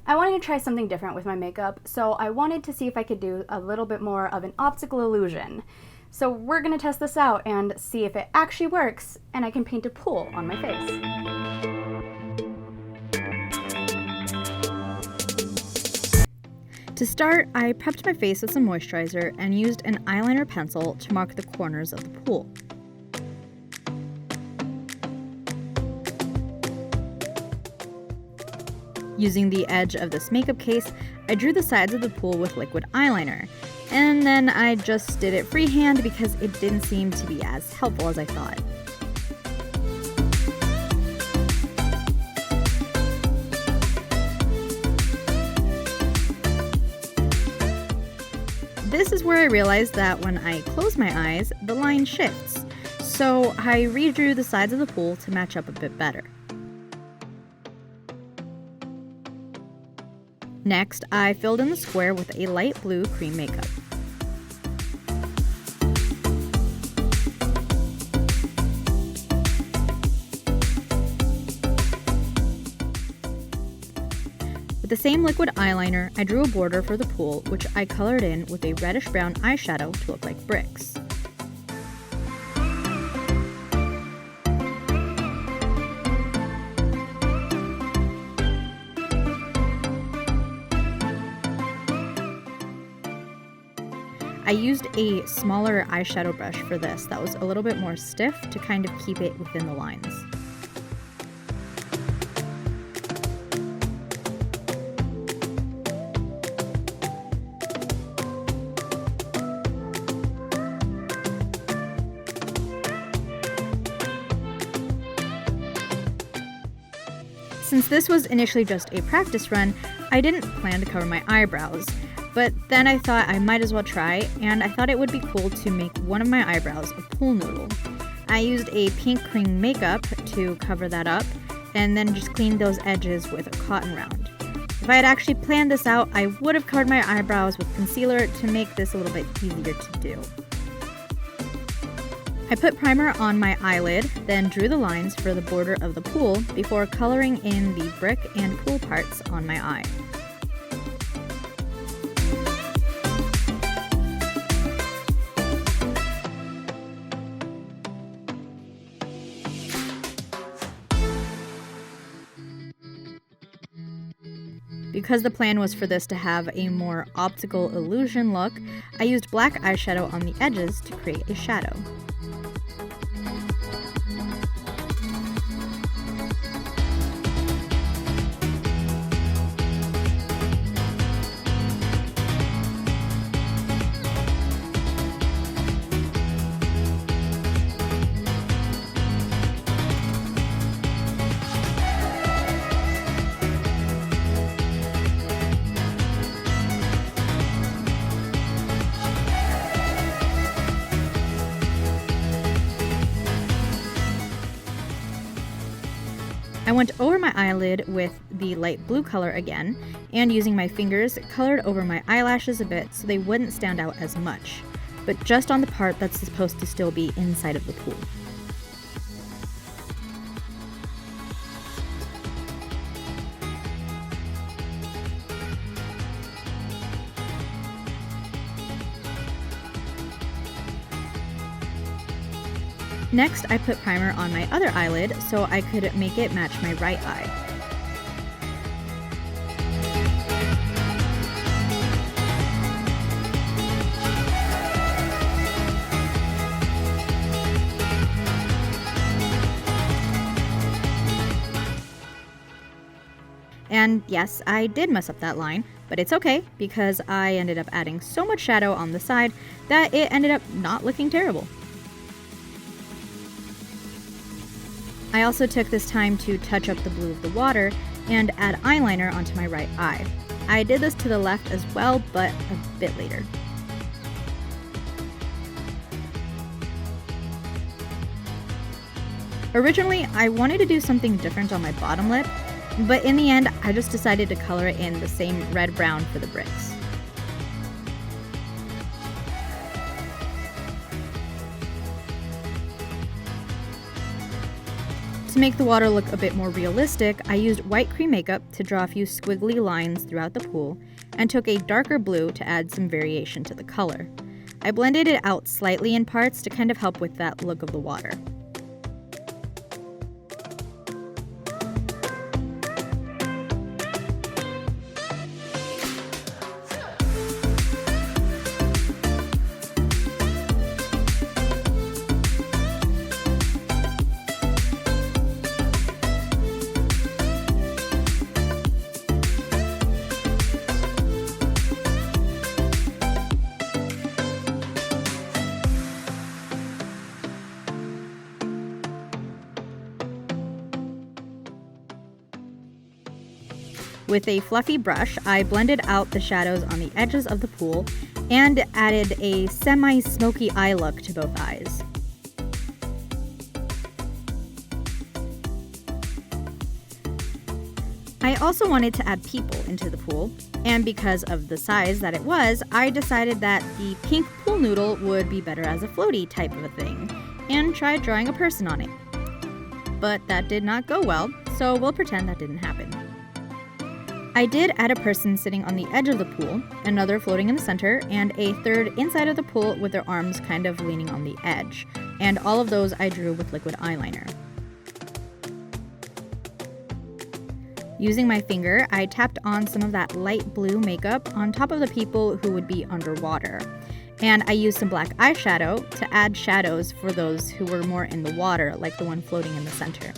I wanted to try something different with my makeup, so I wanted to see if I could do a little bit more of an optical illusion. So we're gonna test this out and see if it actually works and I can paint a pool on my face. To start, I prepped my face with some moisturizer and used an eyeliner pencil to mark the corners of the pool. Using the edge of this makeup case, I drew the sides of the pool with liquid eyeliner, and then I just did it freehand because it didn't seem to be as helpful as I thought. This is where I realized that when I close my eyes, the line shifts, so I redrew the sides of the pool to match up a bit better. Next, I filled in the square with a light blue cream makeup. With the same liquid eyeliner, I drew a border for the pool, which I colored in with a reddish-brown eyeshadow to look like bricks. I used a smaller eyeshadow brush for this that was a little bit more stiff to kind of keep it within the lines. Since this was initially just a practice run, I didn't plan to cover my eyebrows, but then I thought I might as well try, and I thought it would be cool to make one of my eyebrows a pool noodle. I used a pink cream makeup to cover that up, and then just cleaned those edges with a cotton round. If I had actually planned this out, I would have covered my eyebrows with concealer to make this a little bit easier to do. I put primer on my eyelid, then drew the lines for the border of the pool before coloring in the brick and pool parts on my eye. Because the plan was for this to have a more optical illusion look, I used black eyeshadow on the edges to create a shadow. I went over my eyelid with the light blue color again, and using my fingers, colored over my eyelashes a bit so they wouldn't stand out as much, but just on the part that's supposed to still be inside of the pool. Next, I put primer on my other eyelid so I could make it match my right eye. And yes, I did mess up that line, but it's okay because I ended up adding so much shadow on the side that it ended up not looking terrible. I also took this time to touch up the blue of the water and add eyeliner onto my right eye. I did this to the left as well, but a bit later. Originally, I wanted to do something different on my bottom lip, but in the end, I just decided to color it in the same red-brown for the bricks. To make the water look a bit more realistic, I used white cream makeup to draw a few squiggly lines throughout the pool, and took a darker blue to add some variation to the color. I blended it out slightly in parts to kind of help with that look of the water. With a fluffy brush, I blended out the shadows on the edges of the pool and added a semi-smoky eye look to both eyes. I also wanted to add people into the pool, and because of the size that it was, I decided that the pink pool noodle would be better as a floaty type of a thing, and tried drawing a person on it. But that did not go well, so we'll pretend that didn't happen. I did add a person sitting on the edge of the pool, another floating in the center, and a third inside of the pool with their arms kind of leaning on the edge. And all of those I drew with liquid eyeliner. Using my finger, I tapped on some of that light blue makeup on top of the people who would be underwater. And I used some black eyeshadow to add shadows for those who were more in the water, like the one floating in the center.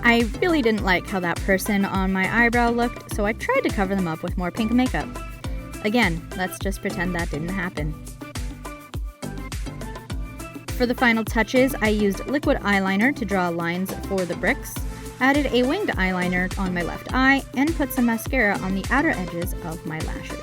I really didn't like how that person on my eyebrow looked, so I tried to cover them up with more pink makeup. Again, let's just pretend that didn't happen. For the final touches, I used liquid eyeliner to draw lines for the bricks, added a winged eyeliner on my left eye, and put some mascara on the outer edges of my lashes.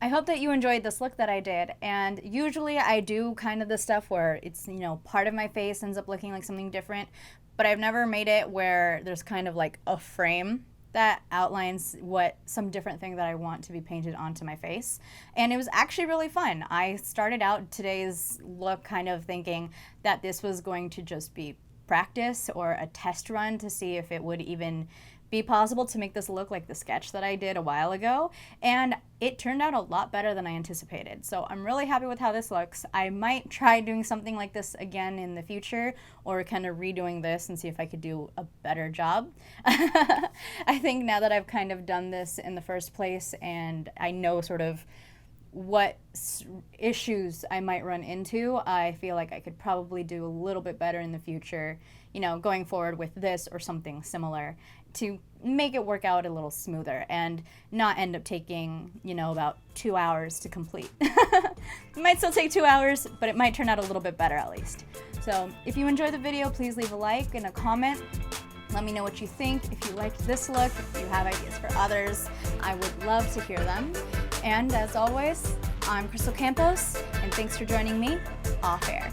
I hope that you enjoyed this look that I did, and usually I do kind of the stuff where it's, part of my face ends up looking like something different, but I've never made it where there's kind of like a frame that outlines what some different thing that I want to be painted onto my face. And it was actually really fun. I started out today's look kind of thinking that this was going to just be practice or a test run to see if it would even be possible to make this look like the sketch that I did a while ago, and it turned out a lot better than I anticipated. So I'm really happy with how this looks. I might try doing something like this again in the future, or kind of redoing this and see if I could do a better job. I think now that I've kind of done this in the first place and I know sort of what issues I might run into, I feel like I could probably do a little bit better in the future, going forward with this or something similar, to make it work out a little smoother and not end up taking, about 2 hours to complete. It might still take 2 hours, but it might turn out a little bit better at least. So if you enjoyed the video, please leave a like and a comment. Let me know what you think. If you liked this look, if you have ideas for others, I would love to hear them. And as always, I'm Crystal Campos, and thanks for joining me off air.